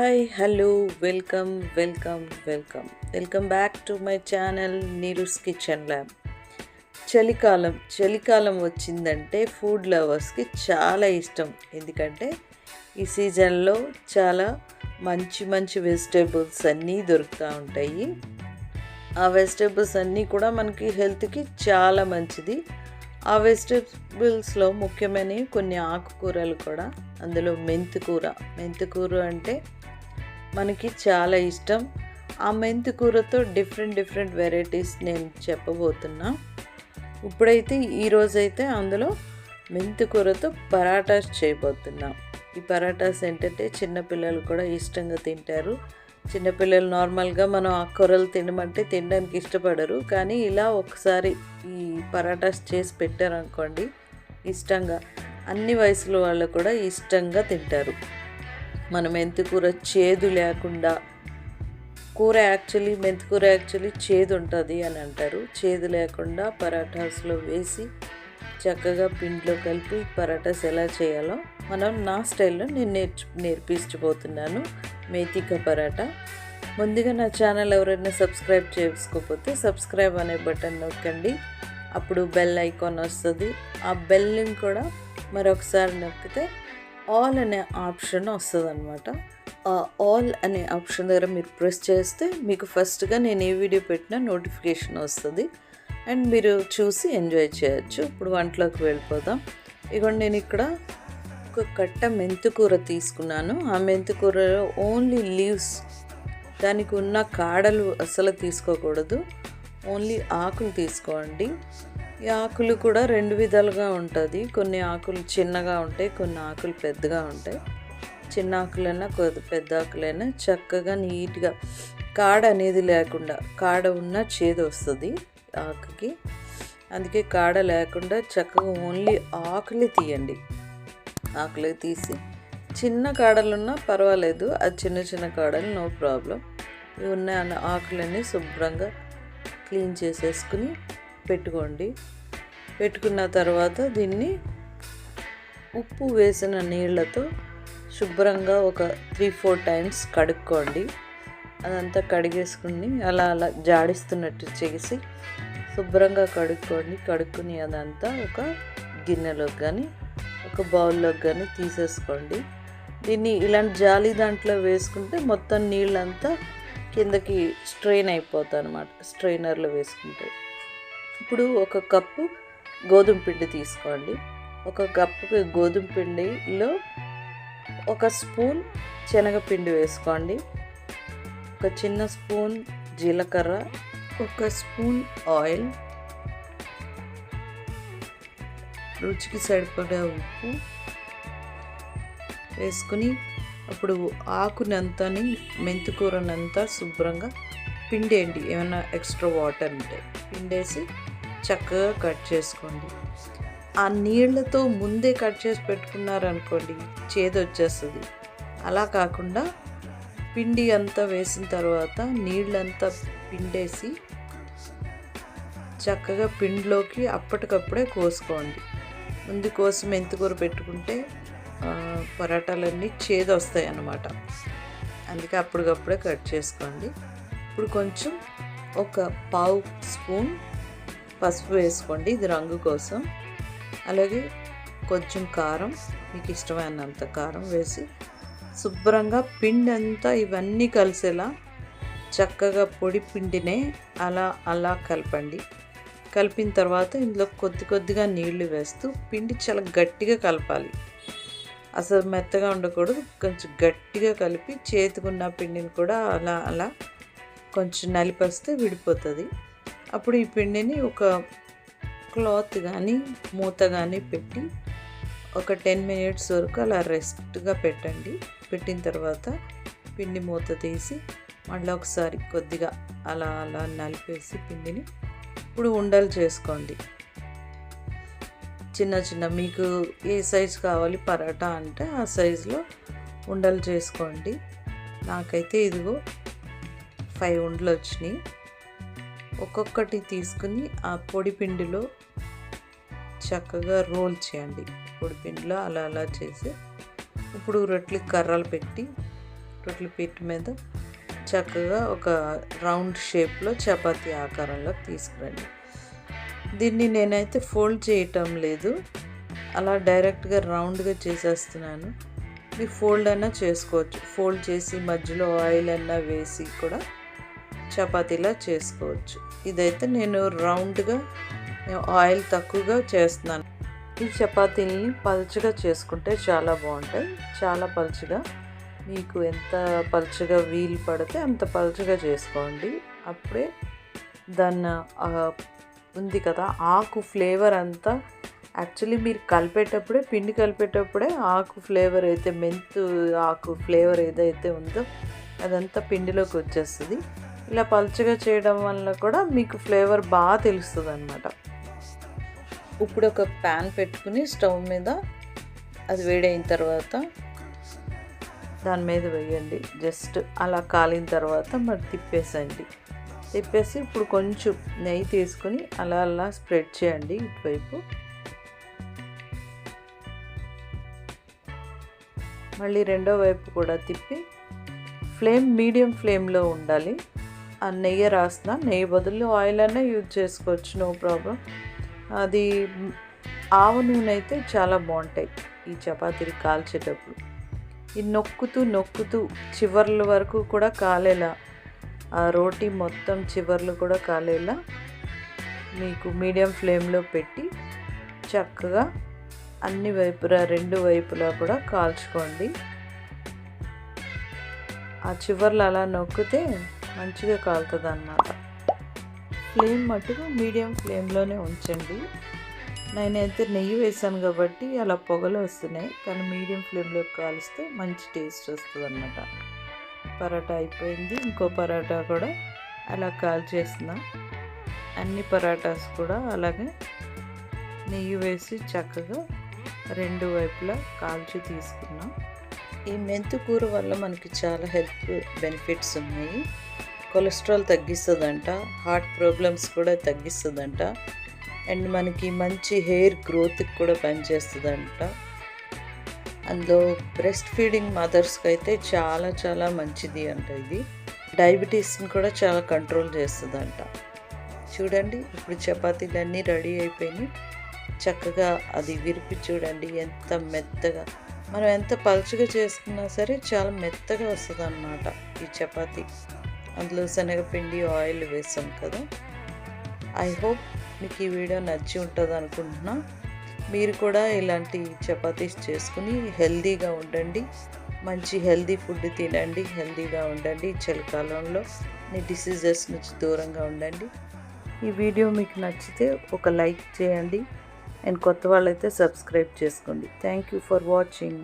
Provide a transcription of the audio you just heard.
Hi hello welcome back to my channel Neeru's kitchen lab. చలికాలం వచ్చిందంటే food లవర్స్కి చాలా ఇష్టం. ఎందుకంటే ఈ సీజన్లో చాలా మంచి వెజిటేబుల్స్ అన్నీ దొరుకుతూ ఉంటాయి. ఆ వెజిటేబుల్స్ అన్నీ కూడా మనకి హెల్త్కి చాలా మంచిది. ఆ వెజిటేబుల్స్లో ముఖ్యమైనవి కొన్ని ఆకుకూరలు కూడా. అందులో మెంతికూర అంటే మనకి చాలా ఇష్టం. ఆ మెంతికూరతో డిఫరెంట్ వెరైటీస్ నేను చెప్పబోతున్నా. ఇప్పుడైతే ఈరోజైతే అందులో మెంతికూరతో పరాటాస్ చేయబోతున్నాం. ఈ పరాటాస్ ఏంటంటే చిన్నపిల్లలు కూడా ఇష్టంగా తింటారు. చిన్నపిల్లలు నార్మల్గా మనం ఆకుకూరలు తినడానికి ఇష్టపడరు, కానీ ఇలా ఒకసారి ఈ పరాటాస్ చేసి పెట్టారనుకోండి ఇష్టంగా అన్ని వయసుల వాళ్ళు కూడా ఇష్టంగా తింటారు. మన మెంతికూర చేదు లేకుండా మెంతికూర యాక్చువల్లీ చేదు ఉంటుంది అని అంటారు. చేదు లేకుండా పరాటాస్లో వేసి చక్కగా పిండిలో కలిపి పరాటాస్ ఎలా చేయాలో నా స్టైల్లో నేను నేర్పించబోతున్నాను. మెథి పరాటా. ముందుగా నా ఛానల్ ఎవరైనా సబ్స్క్రైబ్ చేసుకోకపోతే సబ్స్క్రైబ్ అనే బటన్ నొక్కండి. అప్పుడు బెల్ ఐకాన్ వస్తుంది. ఆ బెల్ని కూడా మరొకసారి నొక్కితే ఆల్ అనే ఆప్షన్ వస్తుంది అనమాట. ఆ ఆల్ అనే ఆప్షన్ దగ్గర మీరు ప్రెస్ చేస్తే మీకు ఫస్ట్గా నేను ఏ వీడియో పెట్టినా నోటిఫికేషన్ వస్తుంది అండ్ మీరు చూసి ఎంజాయ్ చేయొచ్చు. ఇప్పుడు వంటలోకి వెళ్ళిపోదాం. ఇదిగోండి, నేను ఇక్కడ ఒక కట్ట మెంతికూర తీసుకున్నాను. ఆ మెంతికూరలో ఓన్లీ లీవ్స్, దానికి ఉన్న కాడలు అసలు తీసుకోకూడదు, ఓన్లీ ఆకులు తీసుకోండి. ఈ ఆకులు కూడా రెండు విధాలుగా ఉంటుంది. కొన్ని ఆకులు చిన్నగా ఉంటాయి, కొన్ని ఆకులు పెద్దగా ఉంటాయి. చిన్న ఆకులైనా పెద్ద ఆకులైనా చక్కగా నీట్గా కాడ అనేది లేకుండా, కాడ ఉన్న చేదు వస్తుంది ఆకుకి. అందుకే కాడ లేకుండా చక్కగా ఓన్లీ ఆకులే తీయండి. ఆకులే తీసి చిన్న కాడలున్నా పర్వాలేదు, అది చిన్న కాడలు నో ప్రాబ్లం. ఇవి ఉన్న ఆకులన్నీ శుభ్రంగా క్లీన్ చేసేసుకుని పెట్టుకున్న తర్వాత దీన్ని ఉప్పు వేసిన నీళ్ళతో శుభ్రంగా ఒక 3-4 టైమ్స్ కడుక్కోండి. అదంతా కడిగేసుకుని అలా జాడిస్తున్నట్టు చేసి శుభ్రంగా కడుక్కుని అదంతా ఒక గిన్నెలోకి కానీ ఒక బౌల్లోకి కానీ తీసేసుకోండి. దీన్ని ఇలాంటి జాలి దాంట్లో వేసుకుంటే మొత్తం నీళ్ళంతా కిందకి స్ట్రెయిన్ అయిపోతాయి అన్నమాట, స్ట్రెయినర్లో వేసుకుంటే. ఇప్పుడు ఒక కప్పు గోధుమ పిండి తీసుకోండి. ఒక కప్పు గోధుమ పిండిలో 1 స్పూన్ శనగపిండి వేసుకోండి. ఒక చిన్న స్పూన్ జీలకర్ర, 1 స్పూన్ ఆయిల్, రుచికి సరిపడా ఉప్పు వేసుకుని అప్పుడు ఆకునంతని మెంతికూరనంతా శుభ్రంగా పిండేయండి. ఏమైనా ఎక్స్ట్రా వాటర్ ఉంటే పిండేసి చక్కగా కట్ చేసుకోండి. ఆ నీళ్లతో ముందే కట్ చేసి పెట్టుకున్నారనుకోండి చేదు వచ్చేస్తుంది. అలా కాకుండా పిండి అంతా వేసిన తర్వాత నీళ్ళంతా పిండేసి చక్కగా పిండిలోకి అప్పటికప్పుడే కోసుకోండి. ముందు కోసి మెంతికూర పెట్టుకుంటే పరాటాలన్నీ చేదు వస్తాయి అన్నమాట. అందుకే అప్పటికప్పుడే కట్ చేసుకోండి. ఇప్పుడు కొంచెం 1/4 స్పూన్ పసుపు వేసుకోండి, ఇది రంగు కోసం. అలాగే కొంచెం కారం, మీకు ఇష్టమైనంత కారం వేసి శుభ్రంగా పిండి అంతా ఇవన్నీ కలిసేలా చక్కగా పొడి పిండినే అలా కలపండి. కలిపిన తర్వాత ఇందులో కొద్దిగా నీళ్లు వేస్తూ పిండి చాలా గట్టిగా కలపాలి. అసలు మెత్తగా ఉండకూడదు, కొంచెం గట్టిగా కలిపి చేతికున్న పిండిని కూడా అలా కొంచెం నలిపేస్తే విడిపోతుంది. అప్పుడు ఈ పిండిని ఒక క్లాత్ కానీ మూత కానీ పెట్టి ఒక 10 మినిట్స్ వరకు అలా రెస్ట్గా పెట్టండి. పెట్టిన తర్వాత పిండి మూత తీసి మళ్ళీ ఒకసారి కొద్దిగా అలా నలిపేసి పిండిని ఇప్పుడు ఉండలు చేసుకోండి. చిన్న మీకు ఏ సైజు కావాలి పరాటా అంటే ఆ సైజులో ఉండలు చేసుకోండి. నాకైతే ఇదిగో 5 ఉండలు వచ్చినాయి. ఒక్కొక్కటి తీసుకుని ఆ పొడి పిండిలో చక్కగా రోల్ చేయండి. పొడి పిండిలో అలా చేసి ఇప్పుడు రొట్టెలకి కర్రలు పెట్టి రొట్టెల పీట మీద చక్కగా ఒక రౌండ్ షేప్లో చపాతీ ఆకారంలో తీసుకురండి. దీన్ని నేనైతే ఫోల్డ్ చేయటం లేదు, అలా డైరెక్ట్గా రౌండ్గా చేసేస్తున్నాను. మీరు ఫోల్డ్ అయినా చేసుకోవచ్చు, ఫోల్డ్ చేసి మధ్యలో ఆయిల్ అన్నా వేసి కూడా చపాతీలా చేసుకోవచ్చు. ఇదైతే నేను రౌండ్గా ఆయిల్ తక్కువగా చేస్తున్నాను. ఈ చపాతీలని పలుచగా చేసుకుంటే చాలా బాగుంటాయి. చాలా పలుచగా, మీకు ఎంత పలుచగా వీలు పడితే అంత పలుచగా చేసుకోండి. అప్పుడే దాన్ని ఉంది కదా ఆకు ఫ్లేవర్ అంతా, యాక్చువల్లీ మీరు కలిపేటప్పుడే, పిండి కలిపేటప్పుడే ఆకు ఫ్లేవర్ అయితే, మెంతు ఆకు ఫ్లేవర్ ఏదైతే ఉందో అదంతా పిండిలోకి వచ్చేస్తుంది. ఇలా పలుచగా చేయడం వల్ల కూడా మీకు ఫ్లేవర్ బాగా తెలుస్తుంది అన్నమాట. ఇప్పుడు ఒక ప్యాన్ పెట్టుకుని స్టవ్ మీద అది వేడైన తర్వాత దాని మీద వేయండి. జస్ట్ అలా కాలిన తర్వాత మరి తిప్పేసి ఇప్పుడు కొంచెం నెయ్యి తీసుకుని అలా అలా స్ప్రెడ్ చేయండి ఇటువైపు. మళ్ళీ రెండో వైపు కూడా తిప్పి మీడియం ఫ్లేమ్లో ఉండాలి. ఆ నెయ్యి రాసిన, నెయ్యి బదులు ఆయిల్ అన్నా యూజ్ చేసుకోవచ్చు, నో ప్రాబ్లం. అది ఆవ నూనె అయితే చాలా బాగుంటాయి ఈ చపాతీలు కాల్చేటప్పుడు. ఇది నొక్కుతూ చివర్ల వరకు కూడా కాలేలా, ఆ రోటీ మొత్తం చివర్లు కూడా కాలేలా మీకు మీడియం ఫ్లేమ్లో పెట్టి చక్కగా అన్ని వైపులా, రెండు వైపులా కూడా కాల్చుకోండి. ఆ చివర్లు అలా నొక్కితే మంచిగా కాలుతుంది అన్నమాట. ఫ్లేమ్ మట్టుకు మీడియం ఫ్లేమ్లోనే ఉంచండి. నేనైతే నెయ్యి వేసాను కాబట్టి అలా పొగలు వస్తున్నాయి, కానీ మీడియం ఫ్లేమ్లో కాలిస్తే మంచి టేస్ట్ వస్తుంది అన్నమాట. పరాటా అయిపోయింది. ఇంకో పరాటా కూడా అలా కాల్చేస్తున్నా. అన్ని పరాటాస్ కూడా అలాగే నెయ్యి వేసి చక్కగా రెండు వైపులా కాల్చి తీసుకున్నాం. ఈ మెంతు కూర వల్ల మనకి చాలా హెల్త్ బెనిఫిట్స్ ఉన్నాయి. కొలెస్ట్రాల్ తగ్గిస్తుందంట, హార్ట్ ప్రాబ్లమ్స్ కూడా తగ్గిస్తుందంట, అండ్ మనకి మంచి హెయిర్ గ్రోత్కి కూడా పనిచేస్తుందంట. అందులో బ్రెస్ట్ ఫీడింగ్ మదర్స్కి అయితే చాలా చాలా మంచిది అంట. ఇది డయాబెటీస్ని కూడా చాలా కంట్రోల్ చేస్తుందంట. చూడండి, ఇప్పుడు చపాతీలు అన్నీ రెడీ అయిపోయినాయి. చక్కగా అది విరిపి చూడండి ఎంత మెత్తగా, మనం ఎంత పలుచగా చేసుకున్నా సరే చాలా మెత్తగా వస్తుంది అన్నమాట ఈ చపాతీ. అందులో శనగపిండి, ఆయిల్ వేసాం కదా. ఐ హోప్ మీకు ఈ వీడియో నచ్చి ఉంటుంది అనుకుంటున్నా. మీరు కూడా ఇలాంటి చపాతీస్ చేసుకుని హెల్తీగా ఉండండి, మంచి హెల్తీ ఫుడ్ తినండి, హెల్తీగా ఉండండి. చలికాలంలో మీ డిసీజెస్ నుంచి దూరంగా ఉండండి. ఈ వీడియో మీకు నచ్చితే ఒక లైక్ చేయండి, అండ్ కొత్త వాళ్ళైతే సబ్స్క్రైబ్ చేసుకోండి. Thank you for watching.